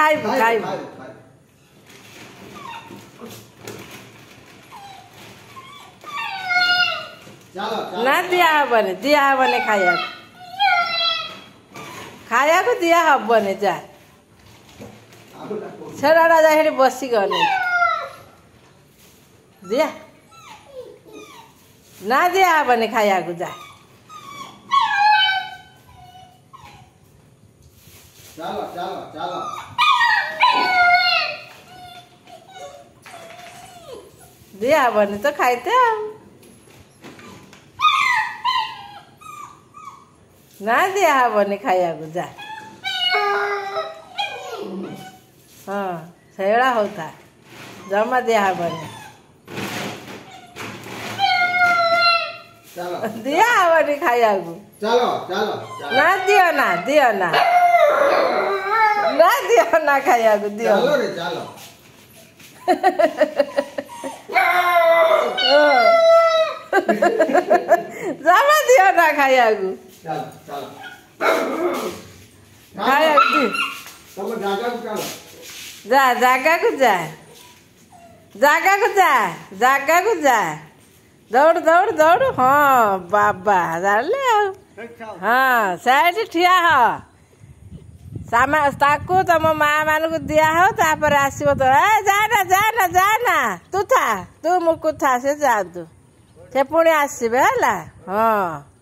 खाइबु खाइबु ना दिया हबने खाया को दिया हबने जा छड़ा जा हेडी बसी गने दिया ना दिया हबने खाया को जा चलो चलो चलो दिया हबने तो खाइते ना दिया हबने खाया को जा हाँ सेड़ा होता जमा दिया हबने चलो दिया हबने खाया को चलो चलो ना दियो ना खाया को दियो चलो रे चलो जमा दियो ना खाया को चलो चलो खाया को दी तुम जागा को चलो जा जागा को जा दौड़ दौड़ दौड़ हाँ बाबा जाले हाँ साइड ठिया हो सामा ताकू तम माँ मान को दिया हो तापर आसो तो जाना तू मुकु था से जा तू से पुणी आसबे हाँ